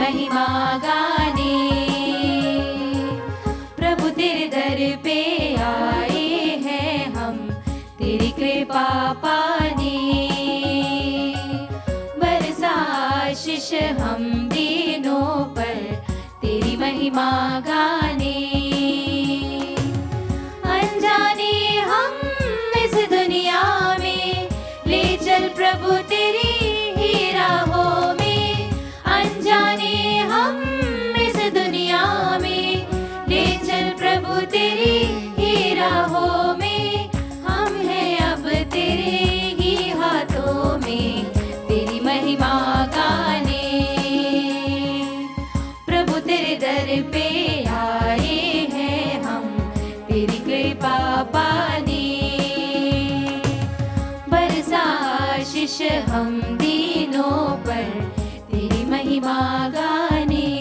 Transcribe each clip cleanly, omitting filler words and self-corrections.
महिमा गाने। प्रभु तेरे दर पे आए हैं हम तेरी कृपा पाने। बरसा आशीष हम दिनों पर तेरी महिमा गाने। अनजाने हम इस दुनिया में, ले चल प्रभु तेरी ही राहों में। अनजाने हम इस दुनिया में, ले चल प्रभु तेरी ही राहों में। हम हैं अब तेरे ही हाथों में तेरी महिमा गाने। प्रभु तेरे दर पे आए हैं हम तेरी कृपा पाने। बरसा आशीष हम दिनों पर तेरी महिमा गाने।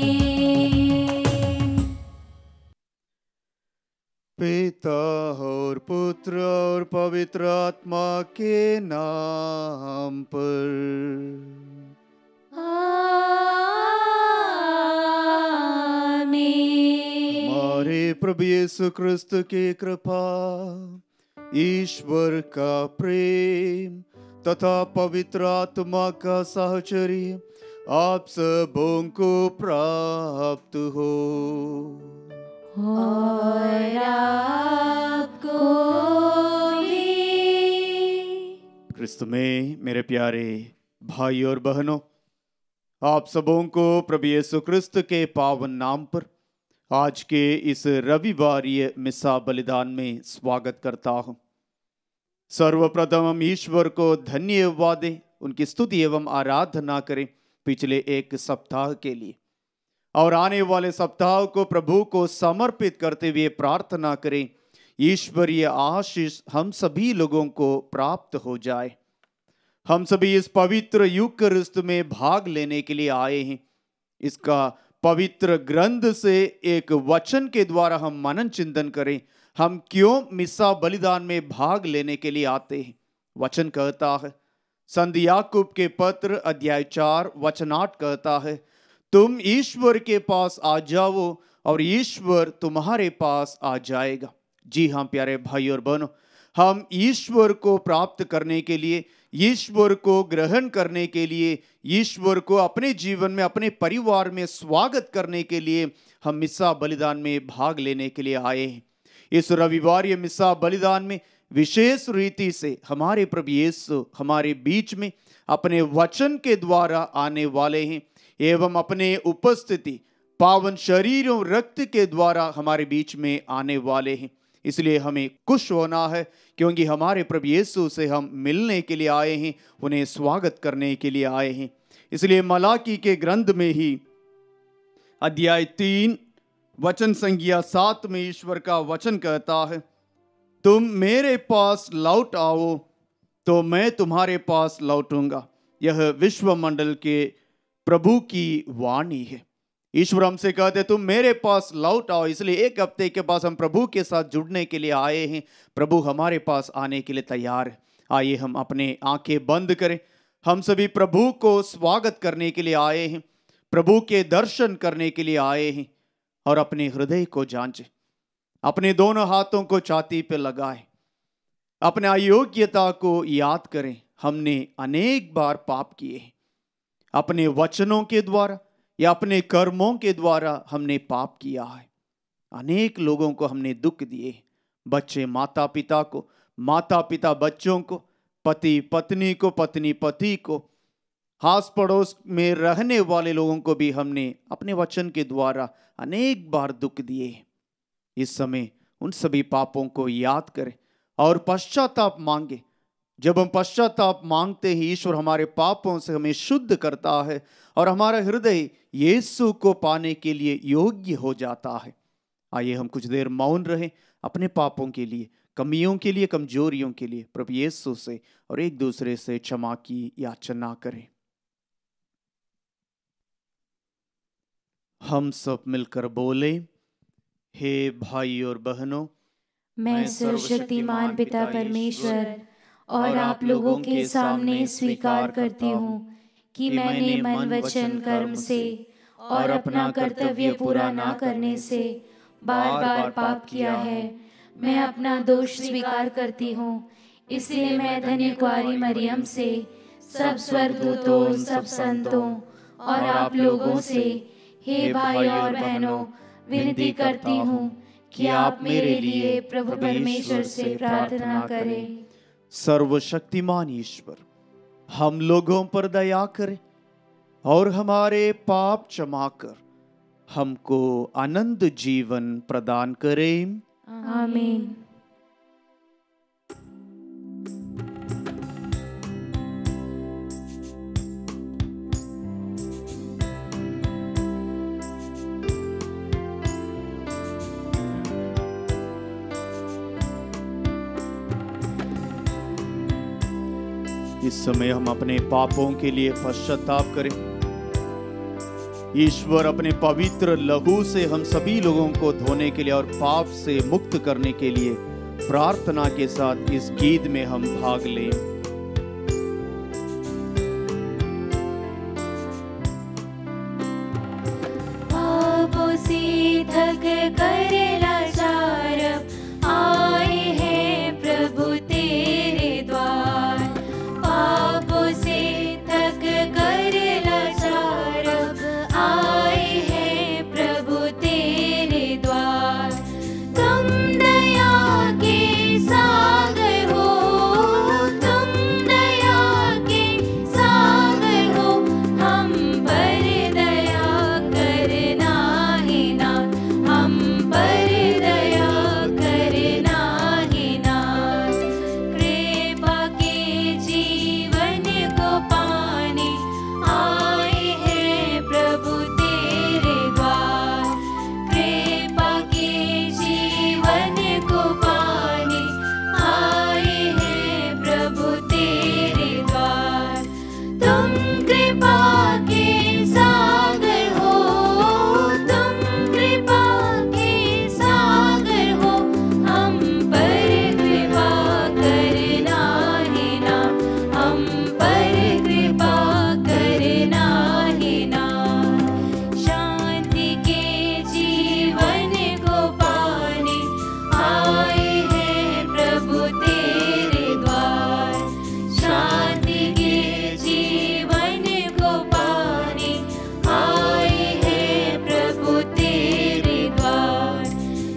पिता और पुत्र और पवित्र आत्मा के नाम पर। आमीन। हमारे प्रभु यीशु क्रिस्त की कृपा, ईश्वर का प्रेम तथा पवित्र आत्मा का साहचर्य आप सबों को प्राप्त हो। और आपको भी। क्रिस्त में मेरे प्यारे भाई और बहनों, आप सबों को प्रभु यीशु क्रिस्त के पावन नाम पर आज के इस रविवारीय मिसा बलिदान में स्वागत करता हूं। सर्वप्रथम हम ईश्वर को धन्यवाद दें, उनकी स्तुति एवं आराधना करें पिछले एक सप्ताह के लिए, और आने वाले सप्ताह को प्रभु को समर्पित करते हुए प्रार्थना करें ईश्वरीय आशीष हम सभी लोगों को प्राप्त हो जाए। हम सभी इस पवित्र यूकरिस्त में भाग लेने के लिए आए हैं। इसका पवित्र ग्रंथ से एक वचन के द्वारा हम मनन चिंतन करें, हम क्यों मिसा बलिदान में भाग लेने के लिए आते हैं। वचन कहता है, संत याकूब के पत्र अध्याय 4 वचन 8 कहता है, तुम ईश्वर के पास आ जाओ और ईश्वर तुम्हारे पास आ जाएगा। जी हाँ प्यारे भाई और बहनों, हम ईश्वर को प्राप्त करने के लिए, ईश्वर को ग्रहण करने के लिए, ईश्वर को अपने जीवन में, अपने परिवार में स्वागत करने के लिए हम मिसा बलिदान में भाग लेने के लिए आए हैं। इस रविवार मिसा बलिदान में विशेष रीति से हमारे प्रभु यीशु हमारे बीच में अपने वचन के द्वारा आने वाले हैं एवं अपने उपस्थिति पावन शरीरों रक्त के द्वारा हमारे बीच में आने वाले हैं। इसलिए हमें खुश होना है, क्योंकि हमारे प्रभु यीशु से हम मिलने के लिए आए हैं, उन्हें स्वागत करने के लिए आए हैं। इसलिए मलाकी के ग्रंथ में ही अध्याय 3 वचन संख्या 7 में ईश्वर का वचन कहता है, तुम मेरे पास लौट आओ तो मैं तुम्हारे पास लौटूंगा। यह विश्व मंडल के प्रभु की वाणी है। ईश्वर हमसे कहते तुम मेरे पास लौट आओ। इसलिए एक हफ्ते के पास हम प्रभु के साथ जुड़ने के लिए आए हैं। प्रभु हमारे पास आने के लिए तैयार है। आइए हम अपने आंखें बंद करें। हम सभी प्रभु को स्वागत करने के लिए आए हैं, प्रभु के दर्शन करने के लिए आए हैं, और अपने हृदय को जांचें। अपने दोनों हाथों को छाती पे लगाएं, अपने अयोग्यता को याद करें। हमने अनेक बार पाप किए हैं, अपने वचनों के द्वारा या अपने कर्मों के द्वारा हमने पाप किया है। अनेक लोगों को हमने दुख दिए, बच्चे माता पिता को, माता पिता बच्चों को, पति पत्नी को, पत्नी पति को, आस पड़ोस में रहने वाले लोगों को भी हमने अपने वचन के द्वारा अनेक बार दुख दिए। इस समय उन सभी पापों को याद करें और पश्चाताप मांगे। जब हम पश्चाताप मांगते हैं, ईश्वर हमारे पापों से हमें शुद्ध करता है और हमारा हृदय यीशु को पाने के लिए योग्य हो जाता है। आइए हम कुछ देर मौन रहें, अपने पापों के लिए, कमियों के लिए, कमजोरियों के लिए प्रभु यीशु से और एक दूसरे से क्षमा की याचना करें। हम सब मिलकर बोले, हे भाई और बहनों, मैं सर्वशक्तिमान पिता परमेश्वर और आप लोगों के सामने स्वीकार करती हूँ कि मैंने मन वचन कर्म से और अपना कर्तव्य पूरा ना करने से बार बार पाप किया है। मैं अपना दोष स्वीकार करती हूँ, इसलिए मैं धन्य कुंवारी मरियम से, सब स्वर्गदूतों, सब संतों और आप लोगों से, हे भाई और बहनों, विनती करती हूँ कि आप मेरे लिए प्रभु परमेश्वर से प्रार्थना करें। सर्वशक्तिमान ईश्वर हम लोगों पर दया करे और हमारे पाप क्षमा कर हमको आनंद जीवन प्रदान करें। आमीन। इस समय हम अपने पापों के लिए पश्चाताप करें। ईश्वर अपने पवित्र लहू से हम सभी लोगों को धोने के लिए और पाप से मुक्त करने के लिए प्रार्थना के साथ इस गीत में हम भाग लें। पापों से थक कर लाचार आए हैं प्रभु तेरे द्वार। पापों से थक कर लाचार आए हैं प्रभु तेरे द्वार। तुम दया के सागर हो, तुम दया के सागर हो, हम पर दया करना है ना, हम पर दया करना है ना। कृपा के जीवन को पाने आए हैं प्रभु तेरे द्वार। कृपा के जीवन को पाने आए हैं प्रभु तेरे द्वार। तुम कृपा के सागर हो, तुम कृपा के सागर हो, हम पर कृपा करना है ना, हम पर कृपा करना है ना। शांति के जीवन को पाने आए हैं प्रभु तेरे द्वार। शांति के जीवन को पाने आए हैं प्रभु तेरे द्वार।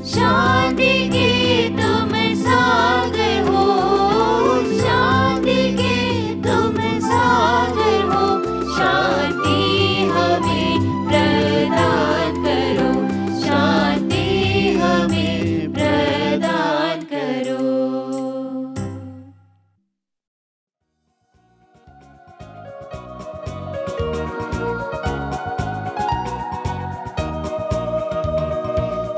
शांति के तुम सागर हो, शांति के तुम सागर हो, शांति हमें प्रदान करो, शांति हमें प्रदान करो।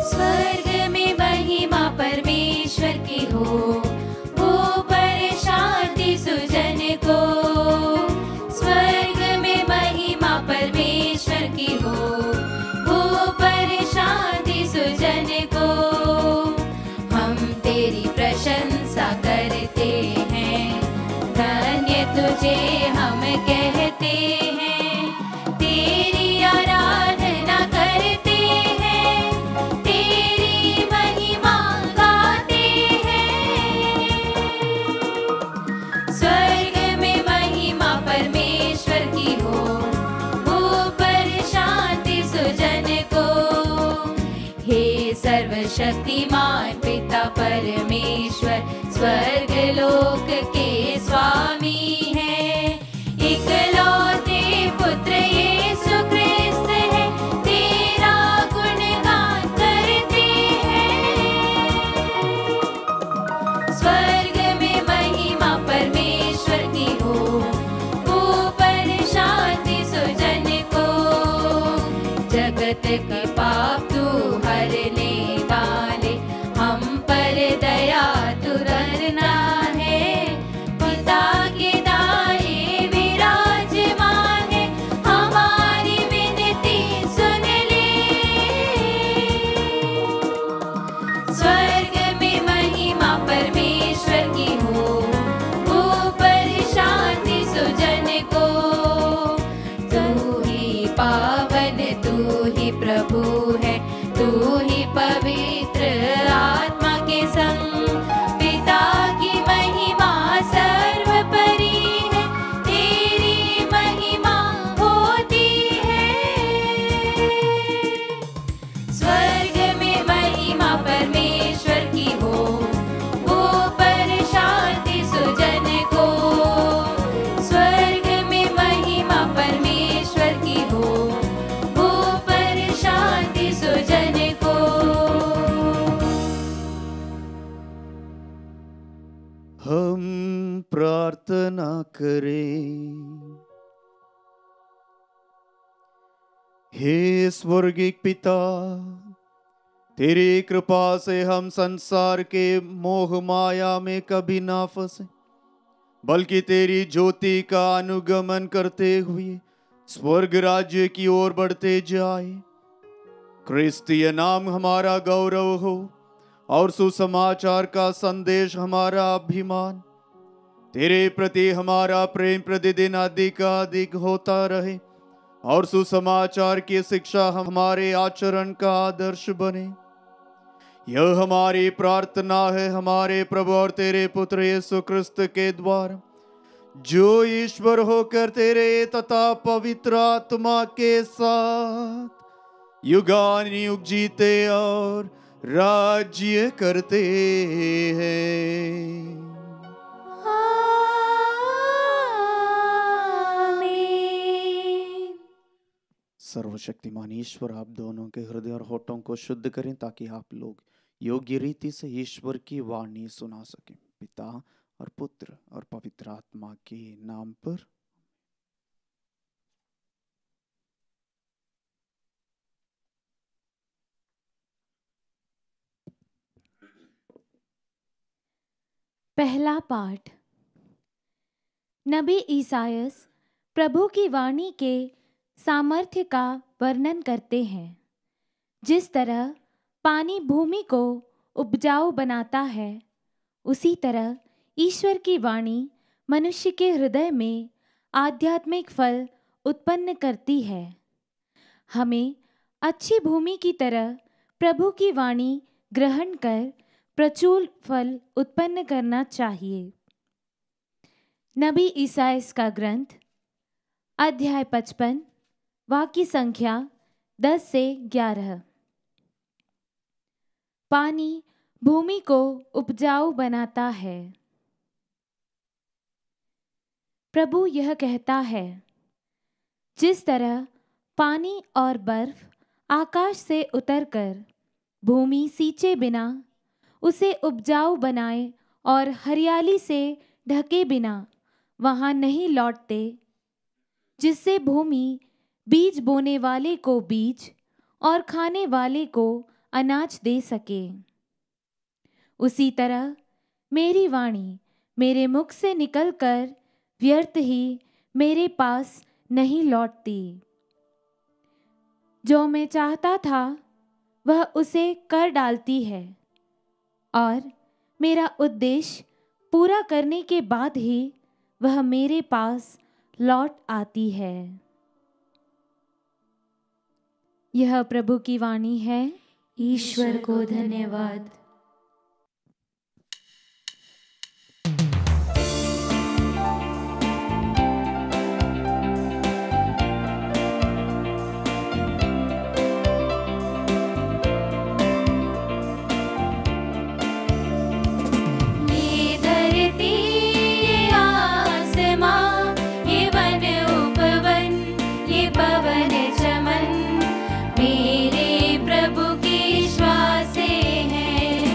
स्वर्ग में महिमा परमेश्वर की हो, ऊपर शांति सुजन को। स्वर्ग में महिमा परमेश्वर की हो, ऊपर शांति सुजन को। हम तेरी प्रशंसा करते हैं, धन्य तुझे हम कहते हैं। तेरी आराधना करते हैं, तेरी महिमा गाते हैं। स्वर्ग में महिमा परमेश्वर की हो, ऊपर शांति सुजन को। हे सर्वशक्तिमान पिता परमेश्वर, स्वर्ग लोक के स्वामी हैं। इकलौते पुत्र यीशु क्रिस्त है, तेरा गुणगान करते हैं। स्वर्ग में महिमा परमेश्वर की हो, ऊपर शांति सुजन को। जगत के पाप तू हरने वाले, हम पर दया तू करना है। पिता के दाएं विराजमान है, हमारी विनती सुन ले। स्वर्ग में महिमा परमेश्वर की हो, ऊपर शांति सुजन को। तू ही पावन, तू ही प्रभु है, तू ही पवित्र आत्मा के संग, पिता की महिमा सर्वोपरि है, तेरी महिमा होती है। स्वर्ग में महिमा परमेश्वर की हो, ऊपर शांति सुजन को। स्वर्ग में महिमा परमेश्वर की हो, ऊपर शांति सुजन को। हम प्रार्थना करें। हे स्वर्गिक पिता, तेरी कृपा से हम संसार के मोह माया में कभी ना फंसे, बल्कि तेरी ज्योति का अनुगमन करते हुए स्वर्ग राज्य की ओर बढ़ते जाए। क्रिस्तीय नाम हमारा गौरव हो और सुसमाचार का संदेश हमारा अभिमान। तेरे प्रति हमारा प्रेम प्रतिदिन अधिक होता रहे और सुसमाचार की शिक्षा हमारे आचरण का आदर्श बने। यह हमारी प्रार्थना है हमारे प्रभु और तेरे पुत्र यीशु क्रिस्त के द्वारा, जो ईश्वर होकर तेरे तथा पवित्र आत्मा के साथ युगानुयुग जीते और राज्य करते हैं। सर्वशक्तिमान ईश्वर आप दोनों के हृदय और होठों को शुद्ध करें, ताकि आप लोग योग्य रीति से ईश्वर की वाणी सुना सकें। पिता और पुत्र और पवित्र आत्मा के नाम पर। पहला पाठ। नबी ईसायास प्रभु की वाणी के सामर्थ्य का वर्णन करते हैं। जिस तरह पानी भूमि को उपजाऊ बनाता है, उसी तरह ईश्वर की वाणी मनुष्य के हृदय में आध्यात्मिक फल उत्पन्न करती है। हमें अच्छी भूमि की तरह प्रभु की वाणी ग्रहण कर प्रचुर फल उत्पन्न करना चाहिए। नबी ईसायास का ग्रंथ अध्याय 55 वाक्य संख्या 10 से 11। पानी भूमि को उपजाऊ बनाता है। प्रभु यह कहता है, जिस तरह पानी और बर्फ आकाश से उतरकर भूमि सींचे बिना उसे उपजाऊ बनाए और हरियाली से ढके बिना वहाँ नहीं लौटते, जिससे भूमि बीज बोने वाले को बीज और खाने वाले को अनाज दे सके, उसी तरह मेरी वाणी मेरे मुख से निकलकर व्यर्थ ही मेरे पास नहीं लौटती। जो मैं चाहता था वह उसे कर डालती है, और मेरा उद्देश्य पूरा करने के बाद ही वह मेरे पास लौट आती है। यह प्रभु की वाणी है। ईश्वर को धन्यवाद। मेरे प्रभु के श्वास हैं।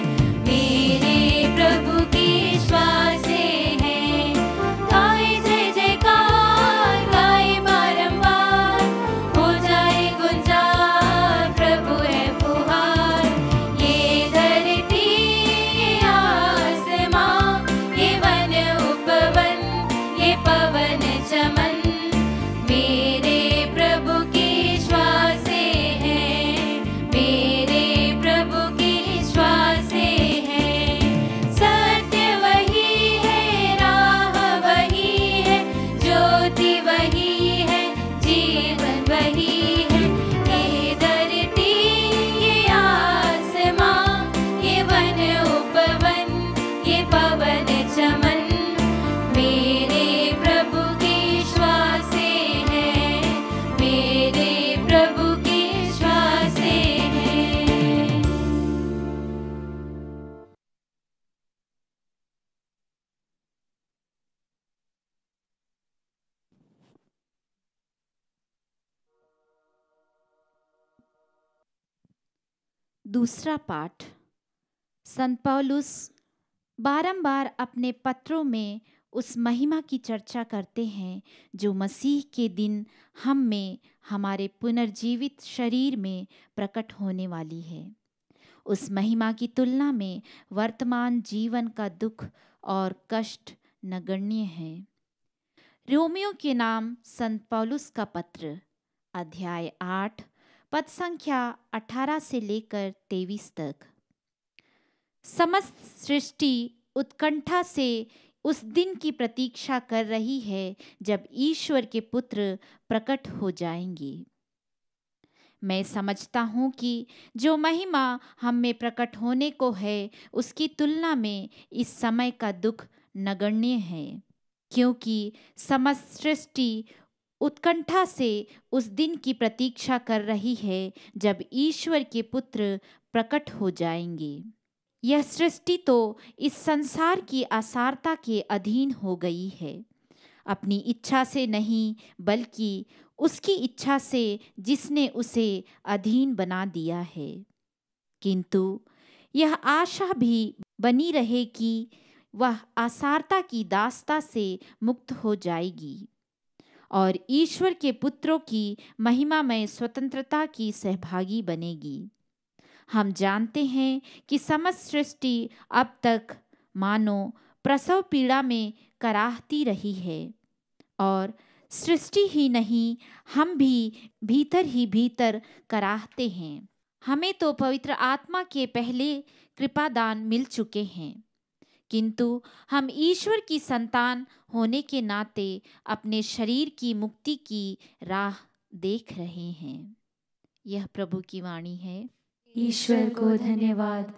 दूसरा पाठ। संत पौलुस बारंबार अपने पत्रों में उस महिमा की चर्चा करते हैं जो मसीह के दिन हम में हमारे पुनर्जीवित शरीर में प्रकट होने वाली है। उस महिमा की तुलना में वर्तमान जीवन का दुख और कष्ट नगण्य है। रोमियो के नाम संत पौलुस का पत्र, अध्याय 8, पद संख्या 18 से लेकर 23 तक। समस्त सृष्टि उत्कंठा से उस दिन की प्रतीक्षा कर रही है जब ईश्वर के पुत्र प्रकट हो जाएंगे। मैं समझता हूँ कि जो महिमा हम में प्रकट होने को है उसकी तुलना में इस समय का दुख नगण्य है, क्योंकि समस्त सृष्टि उत्कंठा से उस दिन की प्रतीक्षा कर रही है जब ईश्वर के पुत्र प्रकट हो जाएंगे। यह सृष्टि तो इस संसार की असारता के अधीन हो गई है, अपनी इच्छा से नहीं बल्कि उसकी इच्छा से जिसने उसे अधीन बना दिया है। किंतु यह आशा भी बनी रहे कि वह असारता की दास्ता से मुक्त हो जाएगी और ईश्वर के पुत्रों की महिमामय स्वतंत्रता की सहभागी बनेगी। हम जानते हैं कि समस्त सृष्टि अब तक मानो प्रसव पीड़ा में कराहती रही है और सृष्टि ही नहीं, हम भी भीतर ही भीतर कराहते हैं। हमें तो पवित्र आत्मा के पहले कृपादान मिल चुके हैं, किंतु हम ईश्वर की संतान होने के नाते अपने शरीर की मुक्ति की राह देख रहे हैं। यह प्रभु की वाणी है। ईश्वर को धन्यवाद।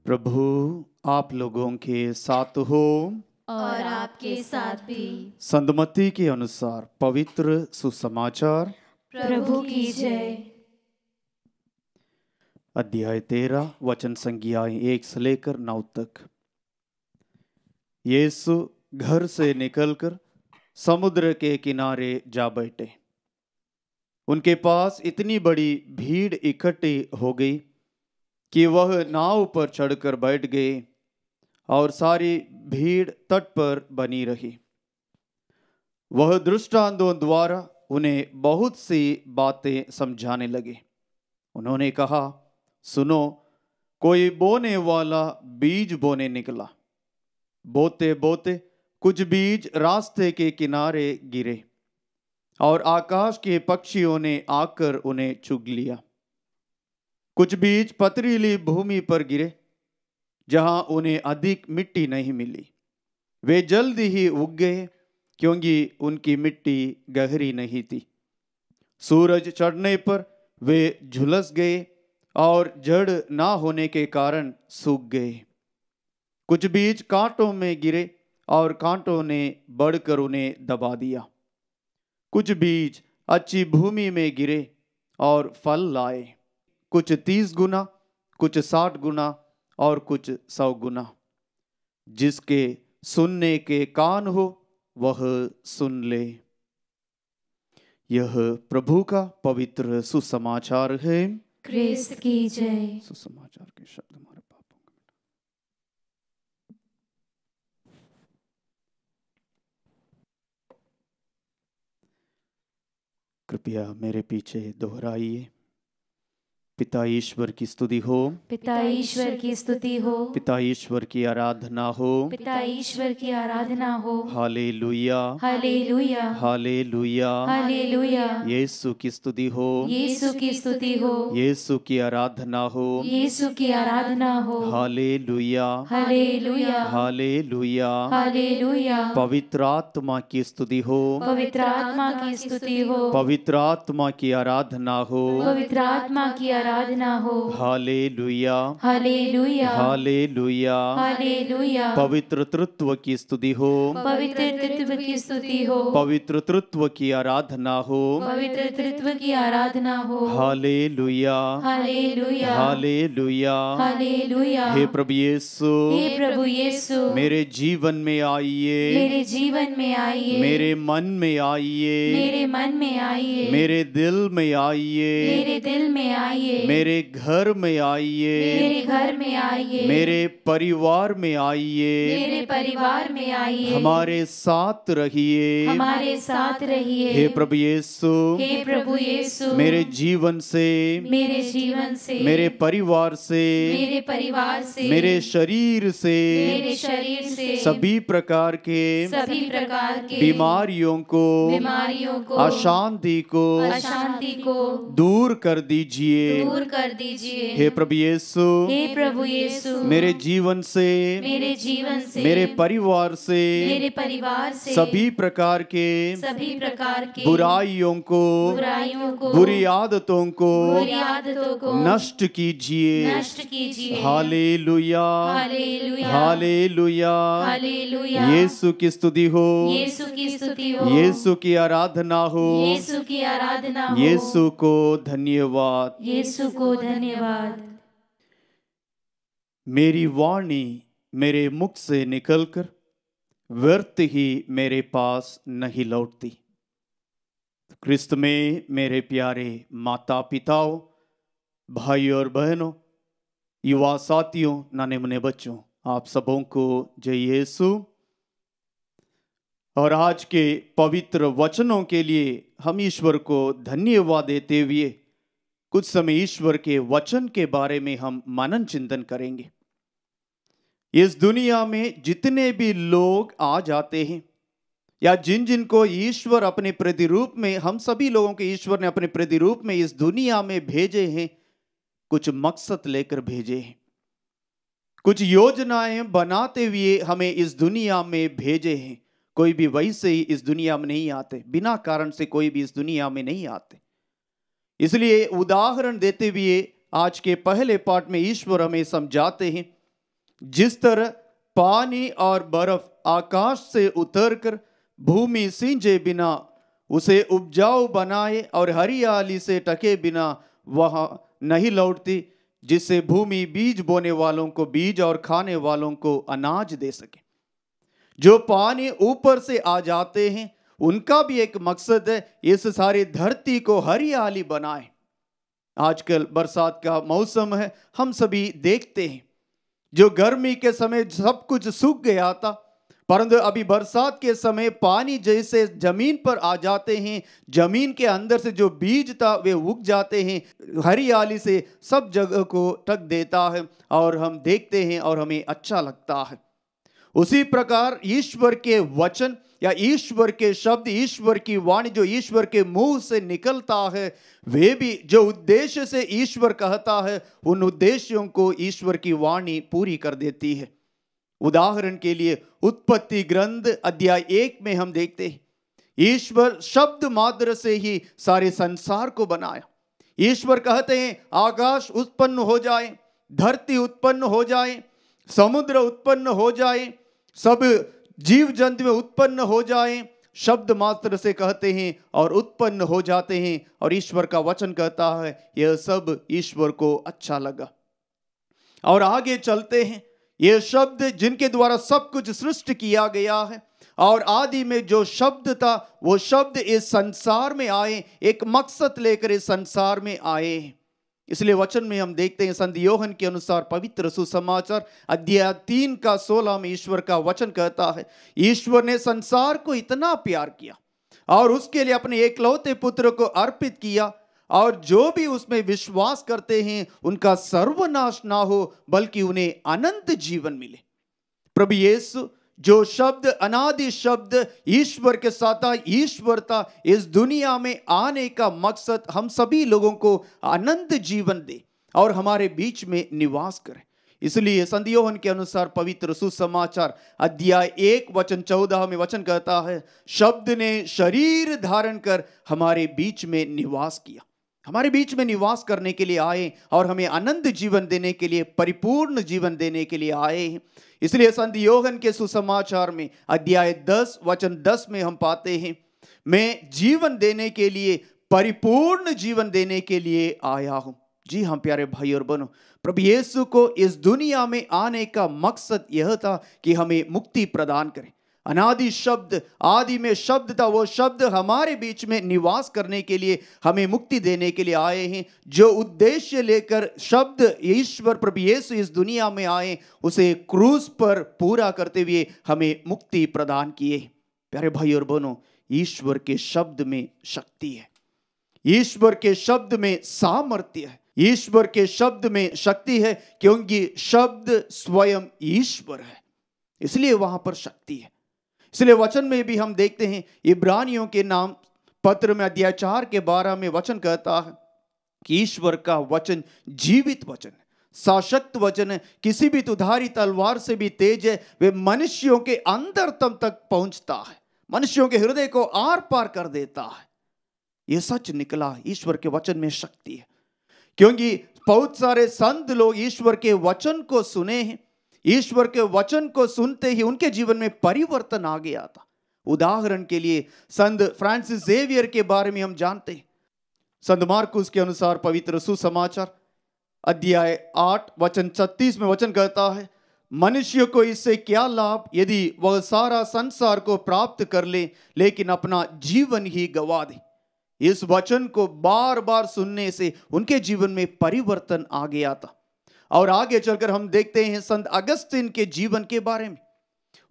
प्रभु आप लोगों के साथ हो और आपके साथ भी। संत मत्ती के अनुसार पवित्र सुसमाचार। प्रभु की जय। अध्याय 13 वचन संज्ञाएं 1 से लेकर 9 तक। यीशु घर से निकलकर समुद्र के किनारे जा बैठे। उनके पास इतनी बड़ी भीड़ इकट्ठी हो गई कि वह नाव पर चढ़कर बैठ गए और सारी भीड़ तट पर बनी रही। वह दृष्टांतों द्वारा उन्हें बहुत सी बातें समझाने लगे। उन्होंने कहा, सुनो, कोई बोने वाला बीज बोने निकला। बोते बोते कुछ बीज रास्ते के किनारे गिरे और आकाश के पक्षियों ने आकर उन्हें चुग लिया। कुछ बीज पथरीली भूमि पर गिरे जहां उन्हें अधिक मिट्टी नहीं मिली। वे जल्दी ही उग गए क्योंकि उनकी मिट्टी गहरी नहीं थी। सूरज चढ़ने पर वे झुलस गए और जड़ ना होने के कारण सूख गए। कुछ बीज कांटों में गिरे और कांटों ने बढ़कर उन्हें दबा दिया। कुछ बीज अच्छी भूमि में गिरे और फल लाए, कुछ 30 गुना, कुछ 60 गुना और कुछ 100 गुना। जिसके सुनने के कान हो वह सुन ले। यह प्रभु का पवित्र सुसमाचार है। क्रिस्त की जय। सुसमाचार के शब्द हमारे पापों को मिटा। कृपया मेरे पीछे दोहराइए। पिता ईश्वर की स्तुति हो, पिता ईश्वर की स्तुति हो, पिता ईश्वर की आराधना हो, पिता ईश्वर की आराधना हो। Hallelujah, hallelujah, hallelujah, hallelujah. यीशु की स्तुति हो, यीशु की स्तुति हो, यीशु की आराधना हो, यीशु की आराधना हो। Hallelujah, hallelujah, hallelujah. हालेलुया। पवित्र आत्मा की स्तुति हो, पवित्र आत्मा की स्तुति हो, पवित्र आत्मा की आराधना हो, पवित्र आत्मा की आराधना हो। Hallelujah, hallelujah, hallelujah. हालेलुया। पवित्र तृत्व की स्तुति हो, पवित्र तृत्व की स्तुति हो, पवित्र तृत्व की आराधना हो, पवित्र तृत्व की आराधना हो। Hallelujah, hallelujah, hallelujah. हालेलुया। हे प्रभु यीशु, हे प्रभु यीशु, मेरे जीवन में आइए, मेरे जीवन में आइए, मेरे मन में आइए, मेरे मन में आइए, मेरे दिल में आइए, मेरे दिल में आइए, मेरे घर में आइए, मेरे घर में आइए, मेरे परिवार में आइए, मेरे परिवार में आइए, हमारे साथ रहिए। हमारे साथ रहिए। हे प्रभु यीशु, हे प्रभु यीशु, मेरे जीवन से, मेरे जीवन से, मेरे परिवार से, मेरे परिवार से, मेरे शरीर से, मेरे शरीर से सभी प्रकार के बीमारियों को, अशांति को दूर कर दीजिए। दूर कर दीजिए। हे प्रभु यीशु, हे प्रभु यीशु, मेरे जीवन से, मेरे जीवन से, मेरे परिवार से, मेरे परिवार से सभी प्रकार के बुराइयों को, बुरी आदतों को नष्ट कीजिए। नष्ट कीजिए। Hallelujah, hallelujah, hallelujah. हालेलुया। यीशु की स्तुति हो, यीशु की स्तुति हो, यीशु की आराधना हो, यीशु की आराधना हो। यीशु को धन्यवाद। यीशु को धन्यवाद। मेरी वाणी मेरे मुख से निकलकर व्यर्थ ही मेरे पास नहीं लौटती। क्रिस्त में मेरे प्यारे माता पिताओं, भाई और बहनों, युवा साथियों, नाने मुने बच्चों, आप सबों को जय यीशु। और आज के पवित्र वचनों के लिए हम ईश्वर को धन्यवाद देते हुए कुछ समय ईश्वर के वचन के बारे में हम मनन चिंतन करेंगे। इस दुनिया में जितने भी लोग आ जाते हैं या जिन जिन को ईश्वर अपने प्रतिरूप में, हम सभी लोगों के ईश्वर ने अपने प्रतिरूप में इस दुनिया में भेजे हैं, कुछ मकसद लेकर भेजे हैं, कुछ योजनाएं बनाते हुए हमें इस दुनिया में भेजे हैं। कोई भी वैसे ही इस दुनिया में नहीं आते, बिना कारण से कोई भी इस दुनिया में नहीं आते। इसलिए उदाहरण देते हुए आज के पहले पाठ में ईश्वर हमें समझाते हैं, जिस तरह पानी और बर्फ आकाश से उतरकर भूमि सींचे बिना उसे उपजाऊ बनाए और हरियाली से टके बिना वहां नहीं लौटती, जिससे भूमि बीज बोने वालों को बीज और खाने वालों को अनाज दे सके। जो पानी ऊपर से आ जाते हैं उनका भी एक मकसद है, इस सारी धरती को हरियाली बनाए। आजकल बरसात का मौसम है, हम सभी देखते हैं जो गर्मी के समय सब कुछ सूख गया था, परंतु अभी बरसात के समय पानी जैसे जमीन पर आ जाते हैं, जमीन के अंदर से जो बीज था वे उग जाते हैं, हरियाली से सब जगह को ढक देता है और हम देखते हैं और हमें अच्छा लगता है। उसी प्रकार ईश्वर के वचन या ईश्वर के शब्द, ईश्वर की वाणी जो ईश्वर के मुंह से निकलता है, वे भी जो उद्देश्य से ईश्वर कहता है, उन उद्देश्यों को ईश्वर की वाणी पूरी कर देती है। उदाहरण के लिए उत्पत्ति ग्रंथ अध्याय 1 में हम देखते हैं, ईश्वर शब्द मात्र से ही सारे संसार को बनाया। ईश्वर कहते हैं आकाश उत्पन्न हो जाए, धरती उत्पन्न हो जाए, समुद्र उत्पन्न हो जाए, सब जीव जंतु में उत्पन्न हो जाएं, शब्द मात्र से कहते हैं और उत्पन्न हो जाते हैं, और ईश्वर का वचन कहता है यह सब ईश्वर को अच्छा लगा। और आगे चलते हैं, ये शब्द जिनके द्वारा सब कुछ सृष्टि किया गया है, और आदि में जो शब्द था वो शब्द इस संसार में आए, एक मकसद लेकर इस संसार में आए। इसलिए वचन में हम देखते हैं संत योहन के अनुसार पवित्र सुसमाचार अध्याय 3 का 16 में ईश्वर का वचन कहता है, ईश्वर ने संसार को इतना प्यार किया और उसके लिए अपने एकलौते पुत्र को अर्पित किया, और जो भी उसमें विश्वास करते हैं उनका सर्वनाश ना हो बल्कि उन्हें अनंत जीवन मिले। प्रभु यीशु जो शब्द, अनादि शब्द, ईश्वर के साथ था, ईश्वर था, इस दुनिया में आने का मकसद हम सभी लोगों को अनंत जीवन दे और हमारे बीच में निवास करे। इसलिए संत योहन के अनुसार पवित्र सुसमाचार अध्याय 1 वचन 14 में वचन कहता है, शब्द ने शरीर धारण कर हमारे बीच में निवास किया। हमारे बीच में निवास करने के लिए आए और हमें अनंत जीवन देने के लिए, परिपूर्ण जीवन देने के लिए आए हैं। इसलिए संत योहन के सुसमाचार में अध्याय 10 वचन 10 में हम पाते हैं, मैं जीवन देने के लिए, परिपूर्ण जीवन देने के लिए आया हूं। जी हाँ प्यारे भाई और बहनों, प्रभु यीशु को इस दुनिया में आने का मकसद यह था कि हमें मुक्ति प्रदान करे। अनादि शब्द, आदि में शब्द था, वो शब्द हमारे बीच में निवास करने के लिए, हमें मुक्ति देने के लिए आए हैं। जो उद्देश्य लेकर शब्द ईश्वर प्रभु यीशु इस दुनिया में आए, उसे क्रूस पर पूरा करते हुए हमें मुक्ति प्रदान किए। प्यारे भाई और बहनों, ईश्वर के शब्द में शक्ति है, ईश्वर के शब्द में सामर्थ्य है, ईश्वर के शब्द में शक्ति है, क्योंकि शब्द स्वयं ईश्वर है, इसलिए वहां पर शक्ति है। इसलिए वचन में भी हम देखते हैं, इब्रानियों के नाम पत्र में अध्याय 4 के 12 में वचन कहता है कि ईश्वर का वचन जीवित वचन है, सशक्त वचन है, किसी भी दुधारी तलवार से भी तेज है, वे मनुष्यों के अंतरतम तक पहुंचता है, मनुष्यों के हृदय को आर पार कर देता है। यह सच निकला, ईश्वर के वचन में शक्ति है। क्योंकि बहुत सारे संत लोग ईश्वर के वचन को सुने हैं, ईश्वर के वचन को सुनते ही उनके जीवन में परिवर्तन आ गया था। उदाहरण के लिए संत फ्रांसिस जेवियर के बारे में हम जानते हैं। संत मार्कुस के अनुसार पवित्र सुसमाचार अध्याय 8 वचन 36 में वचन कहता है, मनुष्य को इससे क्या लाभ यदि वह सारा संसार को प्राप्त कर ले लेकिन अपना जीवन ही गवा दे। इस वचन को बार बार सुनने से उनके जीवन में परिवर्तन आ गया था। और आगे चलकर हम देखते हैं संत अगस्तिन के जीवन के बारे में।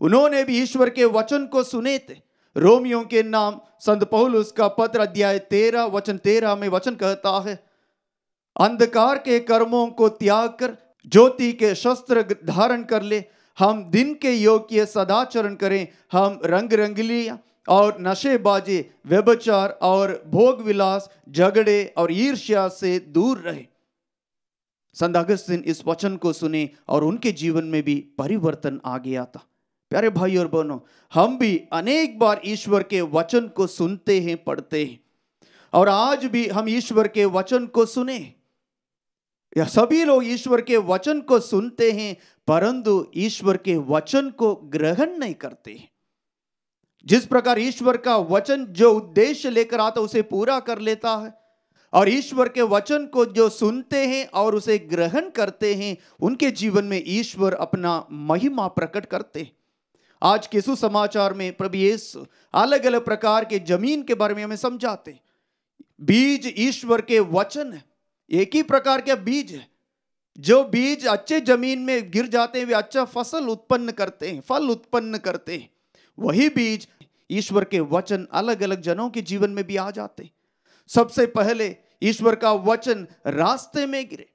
उन्होंने भी ईश्वर के वचन को सुने थे। रोमियों के नाम संत पौलुस का पत्र अध्याय 13 वचन 13 में वचन कहता है, अंधकार के कर्मों को त्याग कर ज्योति के शस्त्र धारण कर ले, हम दिन के योग्य सदाचरण करें, हम रंग रंगलियां और नशेबाजी, व्यभिचार और भोग विलास, झगड़े और ईर्ष्या से दूर रहे। संत अगस्तिन इस वचन को सुने और उनके जीवन में भी परिवर्तन आ गया था। प्यारे भाई और बहनों, हम भी अनेक बार ईश्वर के वचन को सुनते हैं, पढ़ते हैं, और आज भी हम ईश्वर के वचन को सुने। या सभी लोग ईश्वर के वचन को सुनते हैं, परंतु ईश्वर के वचन को ग्रहण नहीं करते हैं। जिस प्रकार ईश्वर का वचन जो उद्देश्य लेकर आता उसे पूरा कर लेता है, और ईश्वर के वचन को जो सुनते हैं और उसे ग्रहण करते हैं, उनके जीवन में ईश्वर अपना महिमा प्रकट करते हैं। आज के सुसमाचार में प्रभु यीशु अलग अलग प्रकार के जमीन के बारे में हमें समझाते। बीज ईश्वर के वचन है, एक ही प्रकार के बीज है। जो बीज अच्छे जमीन में गिर जाते हैं वे अच्छा फसल उत्पन्न करते हैं, फल उत्पन्न करते हैं। वही बीज ईश्वर के वचन अलग अलग जनों के जीवन में भी आ जाते हैं। सबसे पहले ईश्वर का वचन रास्ते में गिरे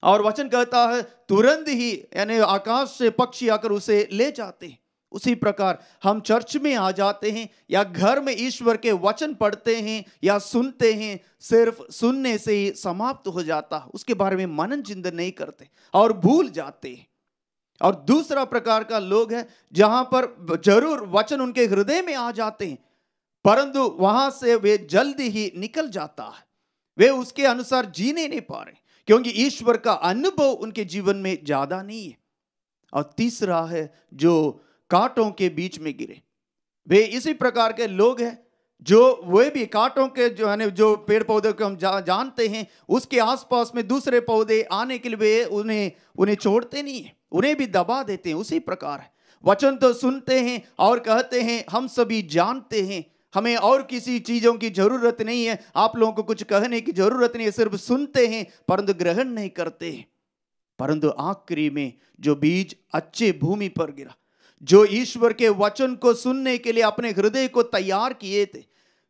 और वचन कहता है तुरंत ही यानी आकाश से पक्षी आकर उसे ले जाते हैं। उसी प्रकार हम चर्च में आ जाते हैं या घर में ईश्वर के वचन पढ़ते हैं या सुनते हैं, सिर्फ सुनने से ही समाप्त हो जाता, उसके बारे में मनन चिंतन नहीं करते और भूल जाते हैं। और दूसरा प्रकार का लोग है जहां पर जरूर वचन उनके हृदय में आ जाते हैं, परंतु वहां से वे जल्दी ही निकल जाता है, वे उसके अनुसार जीने नहीं पा रहे क्योंकि ईश्वर का अनुभव उनके जीवन में ज्यादा नहीं है। और तीसरा है जो कांटों के बीच में गिरे। वे इसी प्रकार के लोग हैं जो वे भी कांटों के जो पेड़ पौधे को हम जानते हैं, उसके आसपास में दूसरे पौधे आने के लिए वे उन्हें छोड़ते नहीं है, उन्हें भी दबा देते हैं। उसी प्रकार है, वचन तो सुनते हैं और कहते हैं हम सभी जानते हैं, हमें और किसी चीजों की जरूरत नहीं है, आप लोगों को कुछ कहने की जरूरत नहीं है, सिर्फ सुनते हैं परंतु ग्रहण नहीं करते हैं। परंतु आखिरी में जो बीज अच्छे भूमि पर गिरा, जो ईश्वर के वचन को सुनने के लिए अपने हृदय को तैयार किए थे,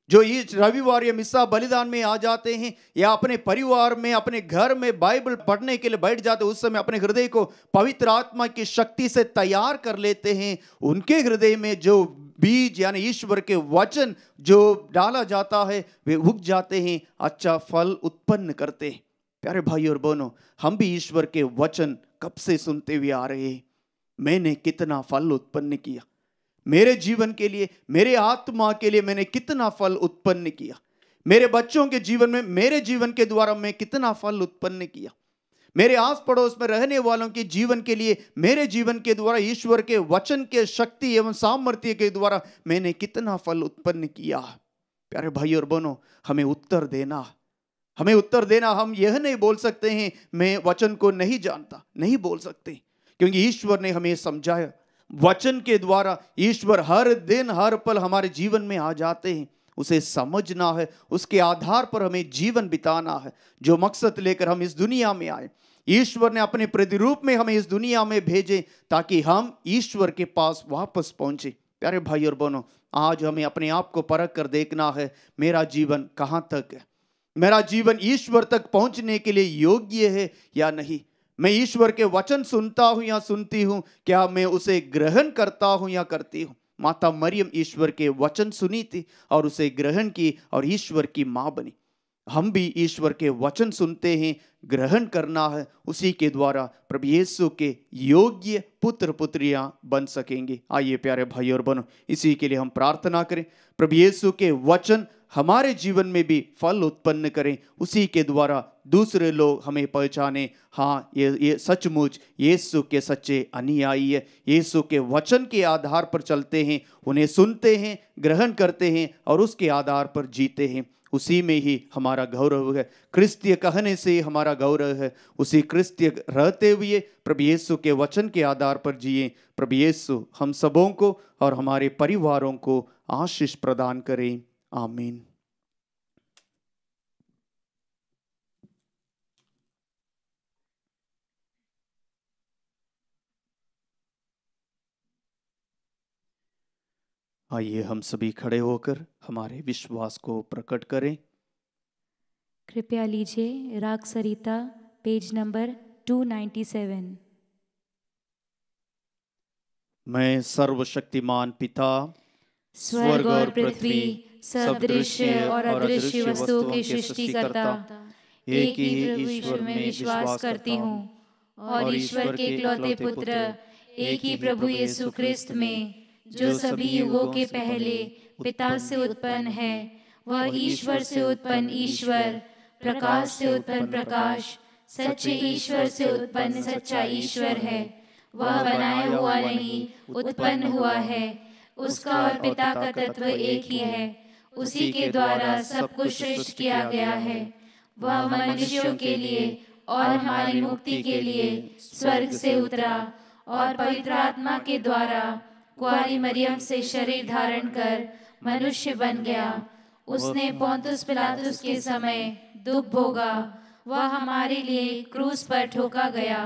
जो इस रविवार या मिसा बलिदान में आ जाते हैं या अपने परिवार में अपने घर में बाइबल पढ़ने के लिए बैठ जाते हैं, उस समय अपने हृदय को पवित्र आत्मा की शक्ति से तैयार कर लेते हैं। उनके हृदय में जो बीज यानी ईश्वर के वचन जो डाला जाता है वे उग जाते हैं, अच्छा फल उत्पन्न करते हैं। प्यारे भाई और बहनों, हम भी ईश्वर के वचन कब से सुनते हुए आ रहे हैं। मैंने कितना फल उत्पन्न किया मेरे जीवन के लिए, मेरे आत्मा के लिए मैंने कितना फल उत्पन्न किया, मेरे बच्चों के जीवन में, मेरे जीवन के द्वारा मैं कितना फल उत्पन्न किया, मेरे आस पड़ोस में रहने वालों के जीवन के लिए, मेरे जीवन के द्वारा ईश्वर के वचन के शक्ति एवं सामर्थ्य के द्वारा मैंने कितना फल उत्पन्न किया। प्यारे भाई और बहनों, हमें उत्तर देना, हमें उत्तर देना। हम यह नहीं बोल सकते हैं मैं वचन को नहीं जानता, नहीं बोल सकते, क्योंकि ईश्वर ने हमें समझाया। वचन के द्वारा ईश्वर हर दिन हर पल हमारे जीवन में आ जाते हैं, उसे समझना है, उसके आधार पर हमें जीवन बिताना है। जो मकसद लेकर हम इस दुनिया में आए, ईश्वर ने अपने प्रतिरूप में हमें इस दुनिया में भेजे ताकि हम ईश्वर के पास वापस पहुंचे। प्यारे भाई और बहनों, आज हमें अपने आप को परख कर देखना है, मेरा जीवन कहाँ तक है, मेरा जीवन ईश्वर तक पहुंचने के लिए योग्य है या नहीं। मैं ईश्वर के वचन सुनता हूं या सुनती हूं, क्या मैं उसे ग्रहण करता हूं या करती हूं। माता मरियम ईश्वर के वचन सुनी थी और उसे ग्रहण की और ईश्वर की मां बनी। हम भी ईश्वर के वचन सुनते हैं, ग्रहण करना है, उसी के द्वारा प्रभु यीशु के योग्य पुत्र पुत्रियां बन सकेंगे। आइए प्यारे भाई और बहनों, इसी के लिए हम प्रार्थना करें, प्रभु यीशु के वचन हमारे जीवन में भी फल उत्पन्न करें, उसी के द्वारा दूसरे लोग हमें पहचाने, हाँ ये सचमुच यीशु के सच्चे अनुयायी है, यीशु के वचन के आधार पर चलते हैं, उन्हें सुनते हैं, ग्रहण करते हैं और उसके आधार पर जीते हैं। उसी में ही हमारा गौरव है, क्रिस्तीय कहने से हमारा गौरव है। उसी क्रिस्तीय रहते हुए प्रभु यीशु के वचन के आधार पर जिए। प्रभु यीशु हम सबों को और हमारे परिवारों को आशीष प्रदान करें। आमीन। आइए हम सभी खड़े होकर हमारे विश्वास को प्रकट करें। कृपया लीजिए राग सरिता पेज नंबर 297। मैं सर्वशक्तिमान पिता, स्वर्ग और पृथ्वी सब दृश्य और अदृश्य वस्तुओं के सृष्टिकर्ता एक ही प्रभु ईश्वर में विश्वास करती हूँ और ईश्वर के इकलौते पुत्र एक ही प्रभु यीशु ख्रिस्त में, जो सभी युगों के पहले पिता से उत्पन्न है, वह ईश्वर से उत्पन्न ईश्वर, प्रकाश से उत्पन्न प्रकाश, सच्चे ईश्वर से उत्पन्न सच्चा ईश्वर है। वह बनाया हुआ नहीं, उत्पन्न हुआ है। उसका और पिता का तत्व एक ही है। उसी के द्वारा सब कुछ सृष्ट किया गया है। वह मनुष्यों के लिए और हमारी मुक्ति के लिए स्वर्ग से उतरा और पवित्र आत्मा के द्वारा कुंवारी मरियम से शरीर धारण कर मनुष्य बन गया। उसने पोंतुस पिलातुस के समय दुख भोगा। वह हमारे लिए क्रूस पर ठोका गया,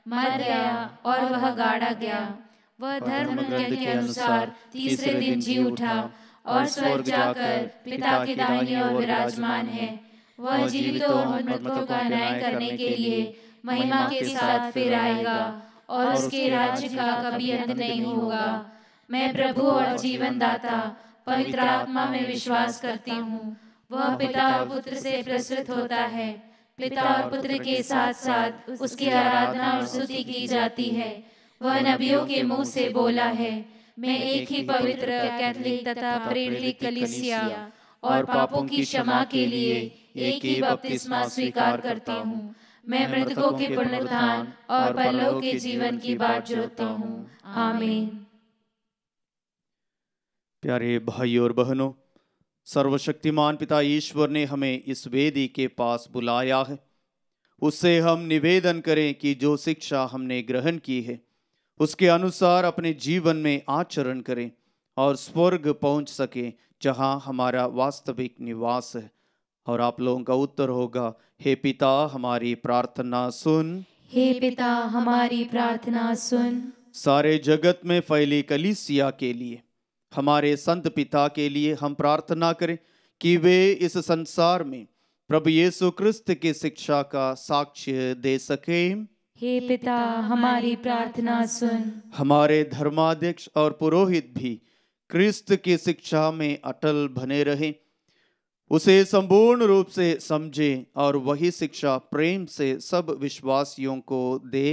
मर गया और वह गाड़ा गया। वह धर्म ग्रंथ के अनुसार तीसरे दिन जी उठा और स्वर्ग जाकर पिता के दाहिने ओर विराजमान है। वह जीवितों और मृतकों का न्याय करने के लिए महिमा के साथ फिर आएगा और उसके राज्य का कभी अंत नहीं होगा। मैं प्रभु और जीवन दाता पवित्र आत्मा में विश्वास करती हूँ। वह पिता और पुत्र से प्रसूत होता है। पिता और पुत्र के साथ साथ उसकी आराधना और स्तुति की जाती है। वह नबियों के मुंह से बोला है। मैं एक ही पवित्र कैथोलिक तथा प्रेरित कलीसिया और पापों की क्षमा के लिए एक ही बपतिस्मा स्वीकार करती हूँ। मैं मृतकों के पुनरुत्थान और परलोक के जीवन की बाट जोहती हूँ। आमीन। प्यारे भाई और बहनों, सर्वशक्तिमान पिता ईश्वर ने हमें इस वेदी के पास बुलाया है। उससे हम निवेदन करें कि जो शिक्षा हमने ग्रहण की है उसके अनुसार अपने जीवन में आचरण करें और स्वर्ग पहुंच सकें, जहां हमारा वास्तविक निवास है। और आप लोगों का उत्तर होगा, हे पिता हमारी प्रार्थना सुन। हे पिता हमारी प्रार्थना सुन। सारे जगत में फैली कलीसिया के लिए, हमारे संत पिता के लिए हम प्रार्थना करें कि वे इस संसार में प्रभु यीशु क्रिस्त की शिक्षा का साक्ष्य दे सके। हे पिता हमारी प्रार्थना सुन। हमारे धर्माध्यक्ष और पुरोहित भी क्रिस्त की शिक्षा में अटल बने रहें, उसे संपूर्ण रूप से समझें और वही शिक्षा प्रेम से सब विश्वासियों को दे।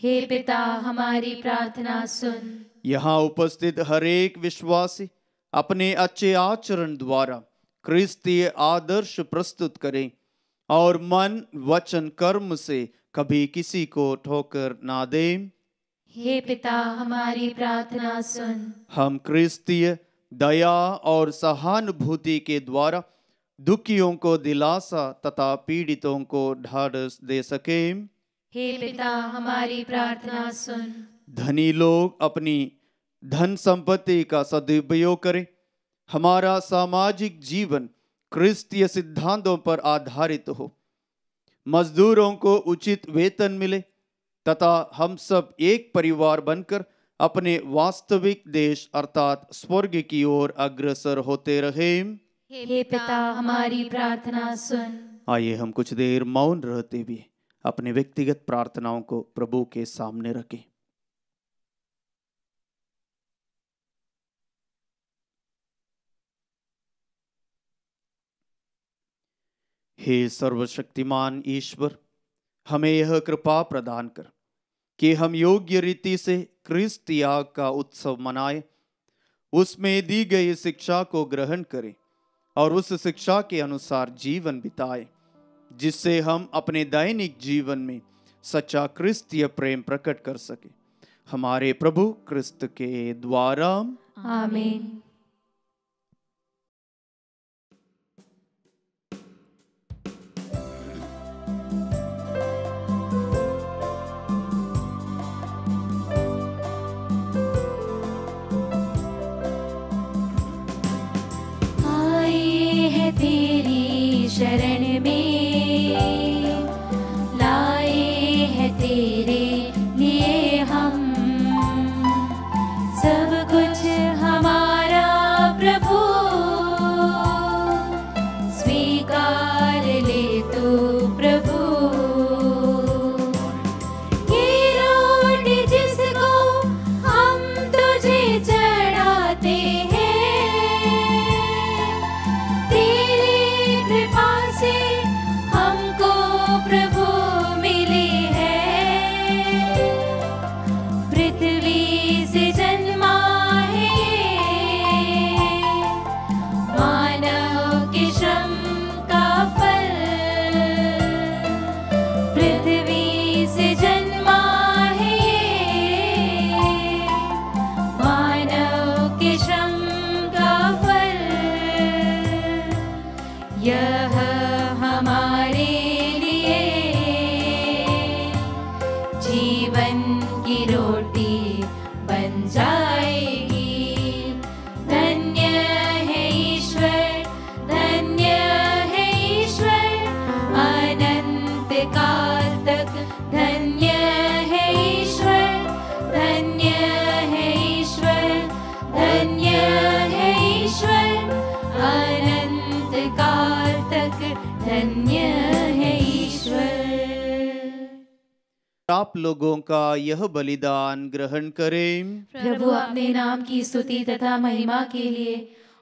हे पिता हमारी प्रार्थना सुन। यहाँ उपस्थित हर एक विश्वासी अपने अच्छे आचरण द्वारा क्रिस्तीय आदर्श प्रस्तुत करें और मन वचन कर्म से कभी किसी को ठोकर ना दें। हे पिता हमारी प्रार्थना सुन। हम क्रिस्तीय दया और सहानुभूति के द्वारा दुखियों को दिलासा तथा पीड़ितों को ढाढ़स दे सकें। हे पिता हमारी प्रार्थना सुन। धनी लोग अपनी धन संपत्ति का सदुपयोग करें, हमारा सामाजिक जीवन क्रिस्तीय सिद्धांतों पर आधारित हो, मजदूरों को उचित वेतन मिले तथा हम सब एक परिवार बनकर अपने वास्तविक देश अर्थात स्वर्ग की ओर अग्रसर होते रहें। हे पिता हमारी प्रार्थना सुन। आइए हम कुछ देर मौन रहते हुए अपने व्यक्तिगत प्रार्थनाओं को प्रभु के सामने रखें। हे सर्वशक्तिमान ईश्वर, हमें यह कृपा प्रदान कर कि हम योग्य रीति से क्रिस्त याग का उत्सव मनाएं, उसमें दी गई शिक्षा को ग्रहण करें और उस शिक्षा के अनुसार जीवन बिताएं, जिससे हम अपने दैनिक जीवन में सच्चा क्रिस्तीय प्रेम प्रकट कर सके, हमारे प्रभु क्रिस्त के द्वारा। आमीन। तेरी शरण में लाए हैं तेरे लिए हम, सब कुछ हमारा प्रभु स्वीकार ले तू प्रभु। ये रोटी जिसको हम तुझे चढ़ाते हैं, हमको प्रभु मिली है। पृथ्वी से जन्मा है मानव के श्रम का फल, पृथ्वी से जन्मा है मानव के श्रम का फल। यह हमारे लिए जीवन की रोटी बन जाएगी। धन्य है ईश्वर, धन्य है ईश्वर, अनंत काल तक धन्य है ईश्वर, धन्य है ईश्वर, धन्य है ईश्वर, अनंत काल तक धन्य है ईश्वर। आप लोगों का यह बलिदान ग्रहण करें। प्रभु अपने नाम की स्तुति तथा महिमा के लिए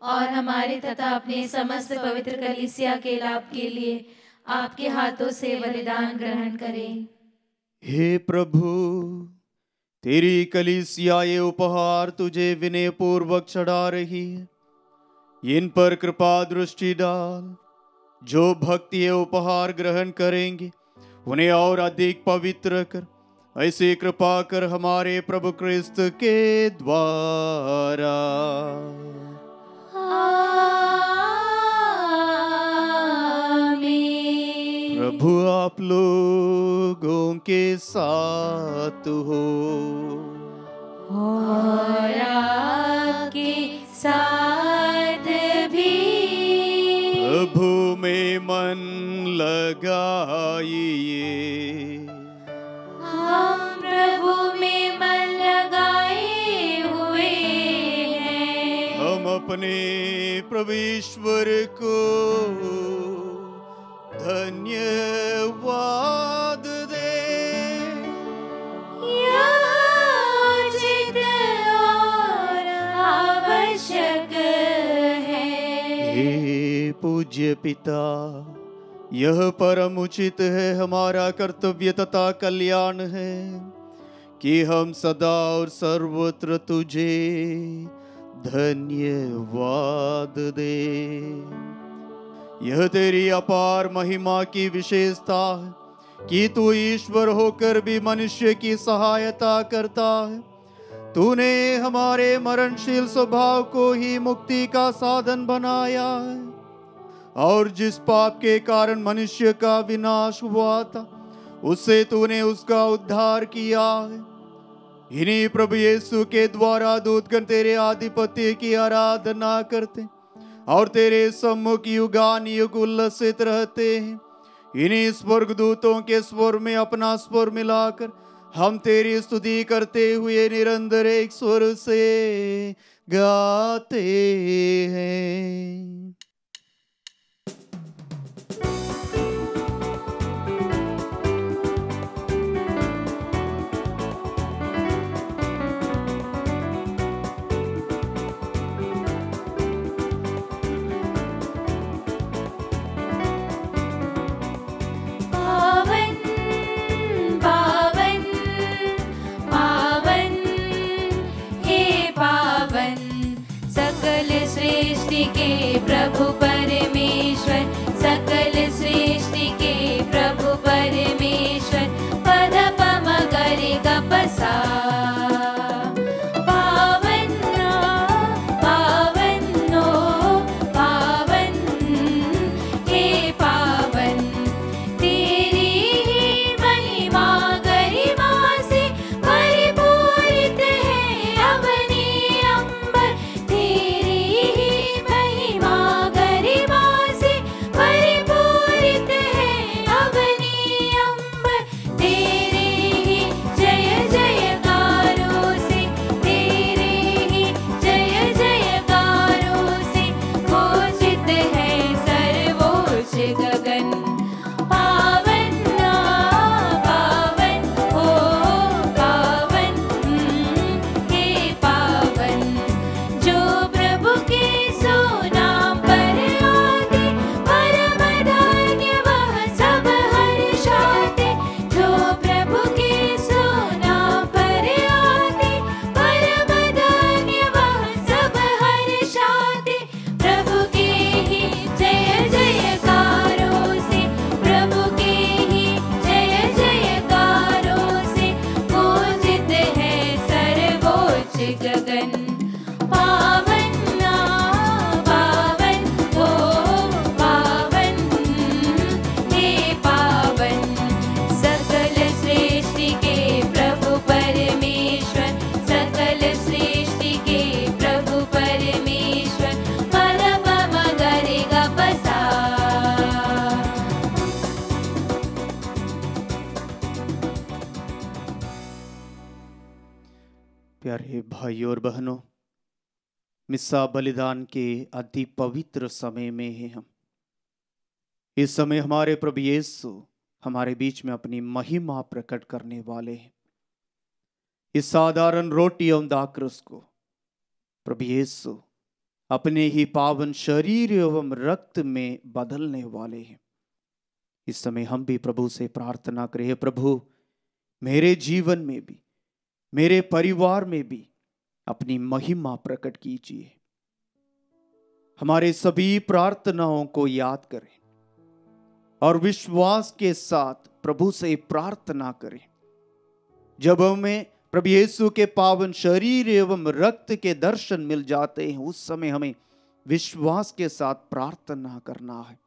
और हमारे तथा अपने समस्त पवित्र कलीसिया के लाभ के लिए आपके हाथों से बलिदान ग्रहण करें। हे प्रभु, तेरी कलीसिया ये उपहार तुझे विनय पूर्वक चढ़ा रही है, इन पर कृपा दृष्टि डाल। जो भक्ति ये उपहार ग्रहण करेंगे उन्हें और अधिक पवित्र कर, ऐसी कृपा कर हमारे प्रभु क्रिस्त के द्वारा। आमीन। प्रभु आप लोगों के साथ हो और आपके साथ भी। प्रभु में मन लगाइए। हम प्रभु में मन लगाए हुए हैं। हम अपने प्रभु ईश्वर को धन्यवाद दें। यह उचित और आवश्यक है। हे पूज्य पिता, यह परम उचित है, हमारा कर्तव्य तथा कल्याण है कि हम सदा और सर्वत्र तुझे धन्यवाद दें। यह तेरी अपार महिमा की विशेषता है कि तू ईश्वर होकर भी मनुष्य की सहायता करता है। तूने हमारे मरणशील स्वभाव को ही मुक्ति का साधन बनाया है, और जिस पाप के कारण मनुष्य का विनाश हुआ था, उससे तूने उसका उद्धार किया है। इन्हीं प्रभु यीशु के द्वारा दूतगण तेरे आधिपत्य की आराधना करते और तेरे सम्मुख युगान युग उल्लसित रहते हैं। इन्हीं स्वर्गदूतों के स्वर में अपना स्वर मिलाकर हम तेरी स्तुति करते हुए निरंतर एक स्वर से गाते हैं। के प्रभु परमेश्वर, सकल सृष्टि के प्रभु परमेश्वर, पद पम गरि ग प सा। पावन पावन पावन हे पावन, तेरी ही महिमा गरिमा से परिपूरित है अवनी अंबर। तेरी ही महिमा गरिमा से परिपूरित है अवनी अंबर। तेरे ही जय जयकारों से, तेरे ही जय जयकारों से घोषित है सर्वोच्च गगन। पावन पावन हो पावन हे पावन, जो प्रभु के सुनाम पर आते परम धन्य वह सब हर्षाते। जो प्रभु के सुनाम पर आते परम धन्य वह सब हर्षाते। प्रभु के ही जय जयकारों से, प्रभु के ही जय जयकारों से पूजित है सर्वोच्च गगन। पावन पावन हो पावन हे पावन, सकल सृष्टि के प्रभु परमेश्वर, सकल सृष्टि के प्रभु परमेश्वर, पद पम गरि ग प सा। प्यारे भाइयों और बहनों, मिस्सा बलिदान के अति पवित्र समय में हैं हम। इस समय हमारे प्रभु यीशु हमारे बीच में अपनी महिमा प्रकट करने वाले हैं। इस साधारण रोटी एवं दाखरस को प्रभु यीशु अपने ही पावन शरीर एवं रक्त में बदलने वाले हैं। इस समय हम भी प्रभु से प्रार्थना करें, प्रभु मेरे जीवन में भी, मेरे परिवार में भी अपनी महिमा प्रकट कीजिए। हमारे सभी प्रार्थनाओं को याद करें और विश्वास के साथ प्रभु से प्रार्थना करें। जब हमें प्रभु यीशु के पावन शरीर एवं रक्त के दर्शन मिल जाते हैं, उस समय हमें विश्वास के साथ प्रार्थना करना है,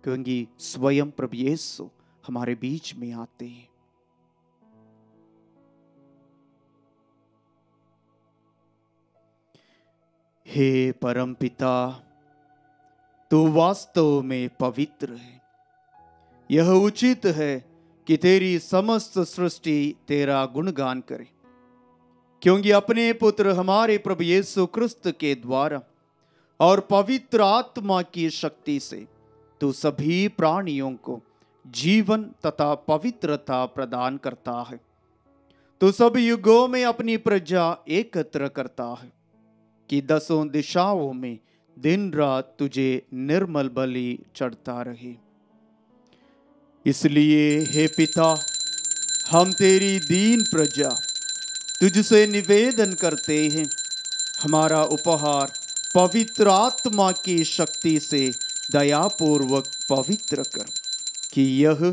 क्योंकि स्वयं प्रभु यीशु हमारे बीच में आते हैं। हे परमपिता, तू वास्तव में पवित्र है। यह उचित है कि तेरी समस्त सृष्टि तेरा गुणगान करे, क्योंकि अपने पुत्र हमारे प्रभु यीशु क्रिस्त के द्वारा और पवित्र आत्मा की शक्ति से तू सभी प्राणियों को जीवन तथा पवित्रता प्रदान करता है। तू सब युगों में अपनी प्रजा एकत्र करता है कि दसों दिशाओं में दिन रात तुझे निर्मल बलि चढ़ता रहे। इसलिए हे पिता, हम तेरी दीन प्रजा तुझसे निवेदन करते हैं, हमारा उपहार पवित्र आत्मा की शक्ति से दयापूर्वक पवित्र कर, कि यह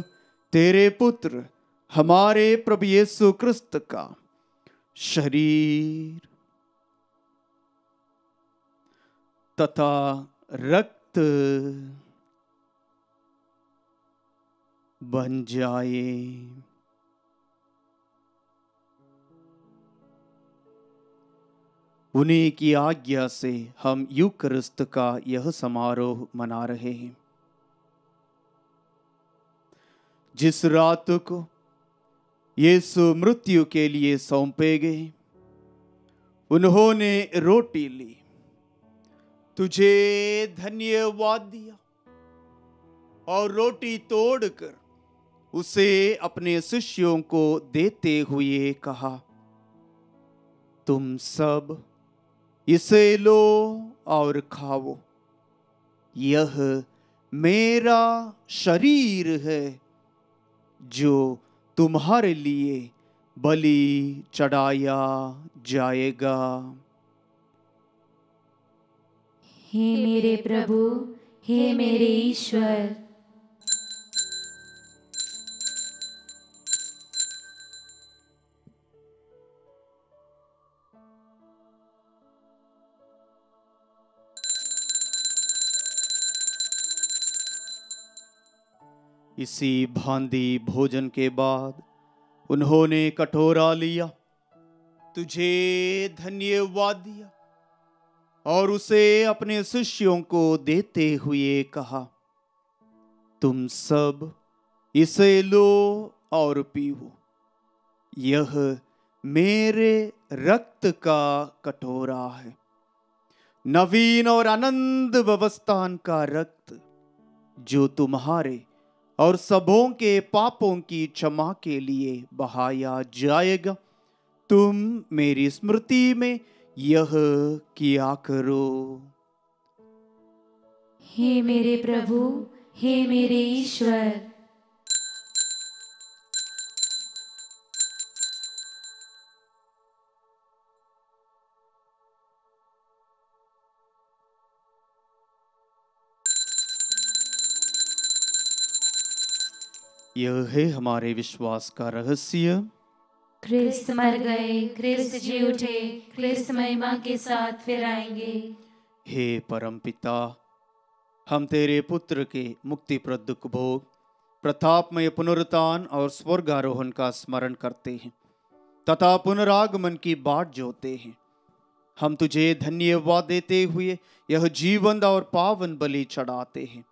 तेरे पुत्र हमारे प्रभु यीशु क्रिस्त का शरीर तथा रक्त बन जाए। उन्हीं की आज्ञा से हम यूकरिस्त का यह समारोह मना रहे हैं। जिस रात को यीशु मृत्यु के लिए सौंपे गए, उन्होंने रोटी ली, तुझे धन्यवाद दिया और रोटी तोड़कर उसे अपने शिष्यों को देते हुए कहा, तुम सब इसे लो और खाओ, यह मेरा शरीर है जो तुम्हारे लिए बलि चढ़ाया जाएगा। हे मेरे प्रभु, हे मेरे ईश्वर, इसी भांति भोजन के बाद उन्होंने कटोरा लिया, तुझे धन्यवाद दिया और उसे अपने शिष्यों को देते हुए कहा, तुम सब इसे लो और पीओ, यह मेरे रक्त का कटोरा है, नवीन और आनंद व्यवस्थान का रक्त, जो तुम्हारे और सबों के पापों की क्षमा के लिए बहाया जाएगा। तुम मेरी स्मृति में यह किया करो। हे मेरे प्रभु, हे मेरे ईश्वर, यह है हमारे विश्वास का रहस्य। ख्रिस्त मर गए, ख्रिस्त जी उठे, ख्रिस्त महिमा के साथ फिर आएंगे। हे परमपिता, हम तेरे पुत्र के मुक्तिप्रद भोग, प्रतापमय पुनरुत्थान और स्वर्गारोहण का स्मरण करते हैं तथा पुनरागमन की बाट जोते हैं। हम तुझे धन्यवाद देते हुए यह जीवंत और पावन बलि चढ़ाते हैं।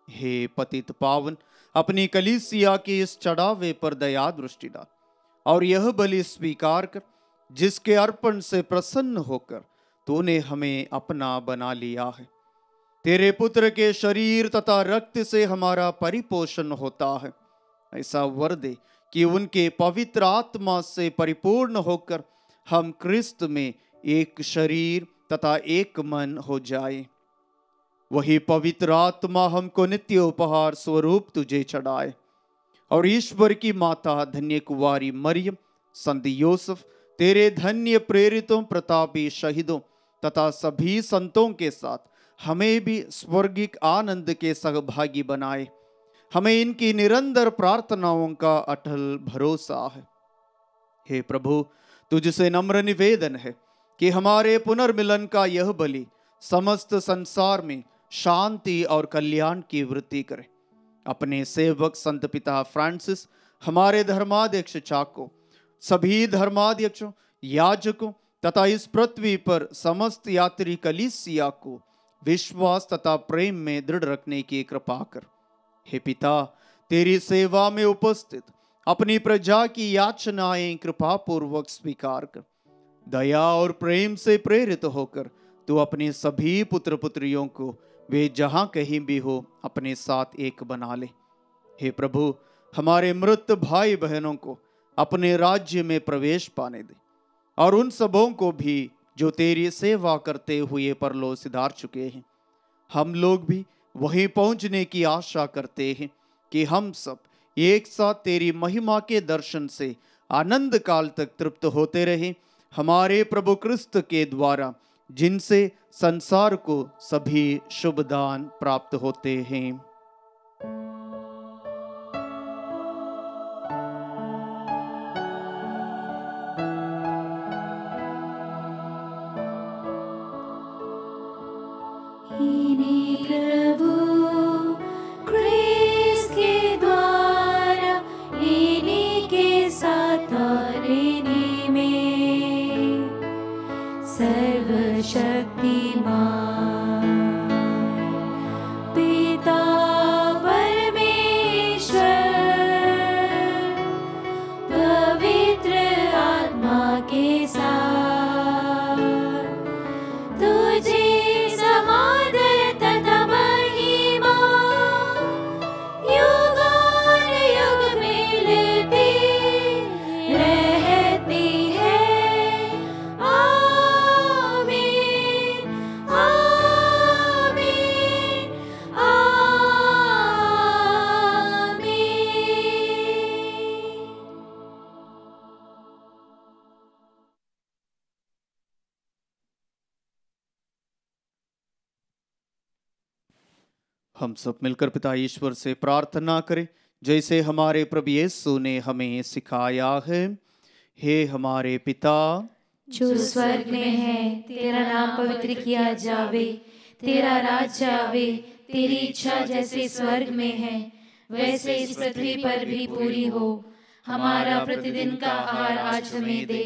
हे पतित पावन, अपनी कलीसिया के इस चढ़ावे पर दया दृष्टि डाल और यह बलि स्वीकार कर, जिसके अर्पण से प्रसन्न होकर तूने हमें अपना बना लिया है। तेरे पुत्र के शरीर तथा रक्त से हमारा परिपोषण होता है। ऐसा वर दे कि उनके पवित्र आत्मा से परिपूर्ण होकर हम क्रिस्त में एक शरीर तथा एक मन हो जाए। वही पवित्र आत्मा हमको नित्य उपहार स्वरूप तुझे चढ़ाए और ईश्वर की माता धन्य कुंवारी मरियम, संत यूसुफ, तेरे धन्य प्रेरितों, प्रतापी शहीदों तथा सभी संतों के साथ हमें भी स्वर्गिक आनंद के सहभागी बनाए। हमें इनकी निरंतर प्रार्थनाओं का अटल भरोसा है। हे प्रभु, तुझसे नम्र निवेदन है कि हमारे पुनर्मिलन का यह बलि समस्त संसार में शांति और कल्याण की वृद्धि करे। अपने सेवक संत पिता फ्रांसिस, हमारे धर्माध्यक्ष चाको, सभी धर्माध्यक्षों, याजकों तथा इस पृथ्वी पर समस्त यात्री कलीसिया को विश्वास तथा प्रेम में दृढ़ रखने की कृपा कर। हे पिता, तेरी सेवा में उपस्थित अपनी प्रजा की याचनाएं कृपा पूर्वक स्वीकार कर। दया और प्रेम से प्रेरित होकर तू अपने सभी पुत्र पुत्रियों को वे जहां कहीं भी हो अपने साथ एक बना ले। हे प्रभु, हमारे मृत भाई बहनों को अपने राज्य में प्रवेश पाने दे और उन सबों को भी जो तेरी सेवा करते हुए परलोक सिधार चुके हैं। हम लोग भी वहीं पहुंचने की आशा करते हैं कि हम सब एक साथ तेरी महिमा के दर्शन से आनंद काल तक तृप्त होते रहें, हमारे प्रभु क्रिस्त के द्वारा, जिनसे संसार को सभी शुभ दान प्राप्त होते हैं। हम सब मिलकर पिता ईश्वर से प्रार्थना करें, जैसे हमारे प्रभु यीशु ने हमें सिखाया है। हे हमारे पिता जो स्वर्ग में है, तेरा नाम पवित्र किया जावे, तेरा राज्य आवे, तेरी इच्छा जैसे स्वर्ग में है वैसे इस पृथ्वी पर भी पूरी हो। हमारा प्रतिदिन का आहार आज हमें दे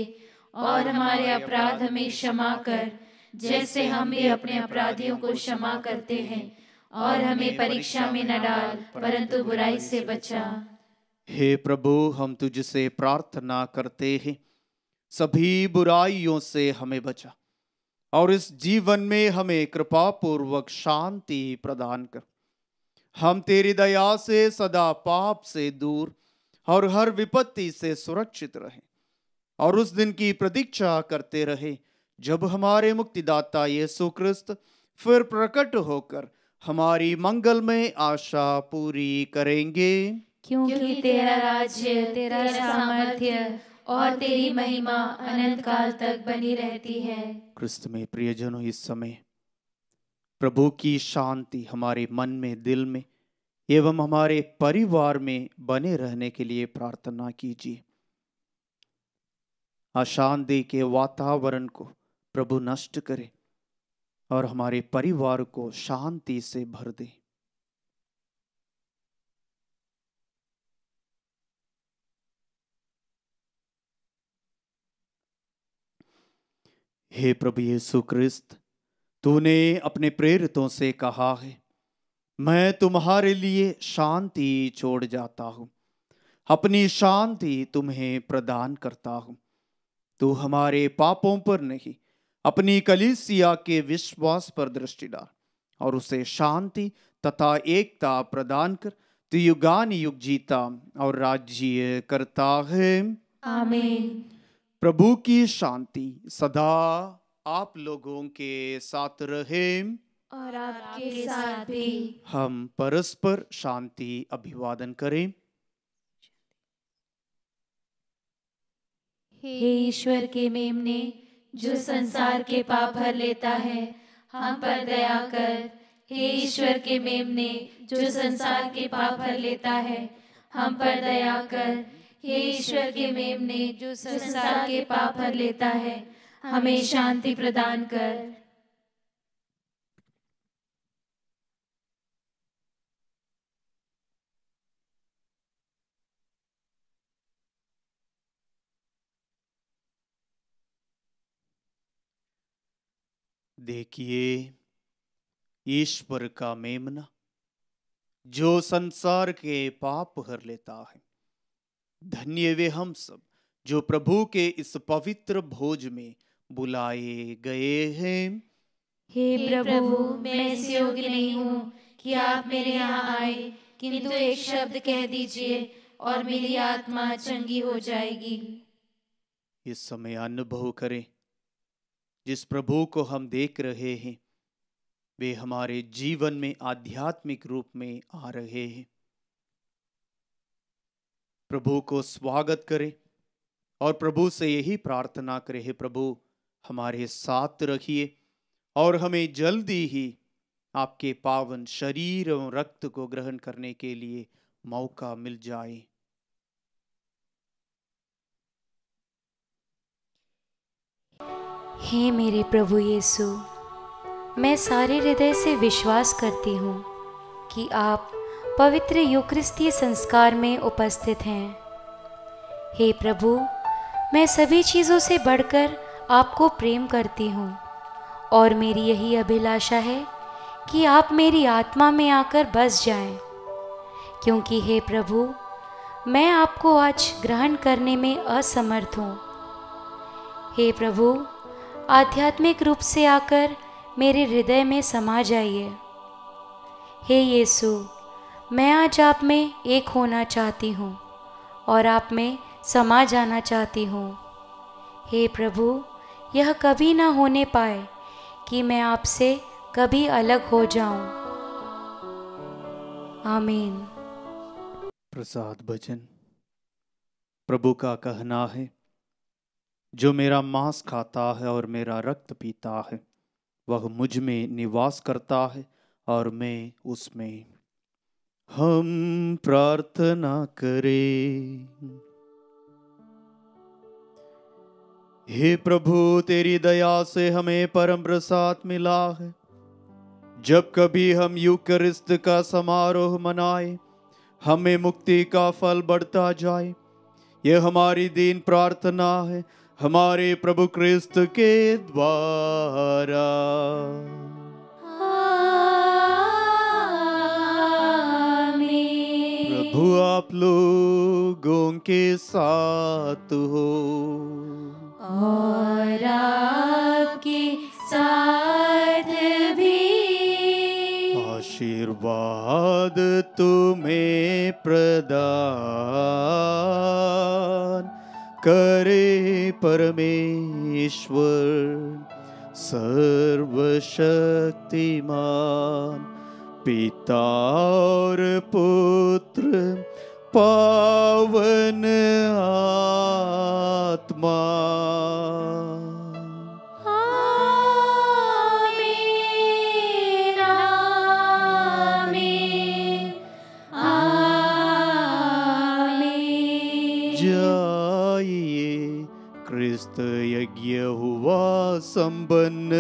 और हमारे अपराध हमें क्षमा कर, जैसे हम भी अपने अपराधियों को क्षमा करते हैं, और हमें परीक्षा में न डाल परंतु बुराई से बचा। हे प्रभु, हम तुझसे प्रार्थना करते हैं, सभी बुराइयों से हमें बचा और इस जीवन में हमें कृपा पूर्वक शांति प्रदान कर। हम तेरी दया से सदा पाप से दूर और हर विपत्ति से सुरक्षित रहें और उस दिन की प्रतीक्षा करते रहे जब हमारे मुक्तिदाता यीशु क्रिस्त फिर प्रकट होकर हमारी मंगलमय आशा पूरी करेंगे। क्योंकि तेरा राज्य, तेरा सामर्थ्य और तेरी महिमा अनंत काल तक बनी रहती है। क्रिस्त में प्रियजनों, इस समय प्रभु की शांति हमारे मन में, दिल में एवं हमारे परिवार में बने रहने के लिए प्रार्थना कीजिए। अशांति के वातावरण को प्रभु नष्ट करे और हमारे परिवार को शांति से भर दे। हे प्रभु यीशु क्रिस्त, तूने अपने प्रेरितों से कहा है, मैं तुम्हारे लिए शांति छोड़ जाता हूं, अपनी शांति तुम्हें प्रदान करता हूं। तू हमारे पापों पर नहीं, अपनी कलीसिया के विश्वास पर दृष्टि डाल और उसे शांति तथा एकता प्रदान कर। तू युगान युग जीता और राज्य करता है। आमीन। प्रभु की शांति सदा आप लोगों के साथ रहे और आपके साथ भी। हम परस्पर शांति अभिवादन करें। हे ईश्वर के मेमने, जो संसार के पाप भर लेता है, हम पर दया कर। हे ईश्वर के मेमने, जो संसार के पाप भर लेता है, हम पर दया कर। हे ईश्वर के मेमने, जो संसार के पाप भर लेता है, हमें शांति प्रदान कर। देखिए, ईश्वर का मेमना जो संसार के पाप हर लेता है। धन्य वे हम सब जो प्रभु के इस पवित्र भोज में बुलाए गए हैं। हे प्रभु, मैं इस योग्य नहीं हूँ कि आप मेरे यहाँ आए, किंतु एक शब्द कह दीजिए और मेरी आत्मा चंगी हो जाएगी। इस समय अनुभव करें, जिस प्रभु को हम देख रहे हैं वे हमारे जीवन में आध्यात्मिक रूप में आ रहे हैं। प्रभु को स्वागत करें और प्रभु से यही प्रार्थना करें, हे प्रभु हमारे साथ रखिए और हमें जल्दी ही आपके पावन शरीर और रक्त को ग्रहण करने के लिए मौका मिल जाए। हे मेरे प्रभु यीशु, मैं सारे हृदय से विश्वास करती हूँ कि आप पवित्र यूकरिस्तीय संस्कार में उपस्थित हैं। हे प्रभु, मैं सभी चीज़ों से बढ़कर आपको प्रेम करती हूँ और मेरी यही अभिलाषा है कि आप मेरी आत्मा में आकर बस जाएं, क्योंकि हे प्रभु, मैं आपको आज ग्रहण करने में असमर्थ हूँ। हे प्रभु, आध्यात्मिक रूप से आकर मेरे हृदय में समा जाइए। हे यीशु, मैं आज आप में एक होना चाहती हूँ और आप में समा जाना चाहती हूँ। हे प्रभु, यह कभी ना होने पाए कि मैं आपसे कभी अलग हो जाऊं। आमीन। प्रसाद भजन। प्रभु का कहना है, जो मेरा मांस खाता है और मेरा रक्त पीता है वह मुझ में निवास करता है और मैं उसमें। हम प्रार्थना करें। हे प्रभु, तेरी दया से हमें परम प्रसाद मिला है। जब कभी हम यूकरिस्त का समारोह मनाए, हमें मुक्ति का फल बढ़ता जाए। यह हमारी दीन प्रार्थना है हमारे प्रभु क्रिस्त के द्वारा। आमीन। प्रभु आप लोगों के साथ हो और आपके साथ भी। आशीर्वाद तुम्हें प्रदान करे परमेश्वर सर्वशक्तिमान, पिता और पुत्र पावन आत्मा। आमीन, आमीन, आमीन। जाइए, क्रिस्त यज्ञ हुआ संपन्न।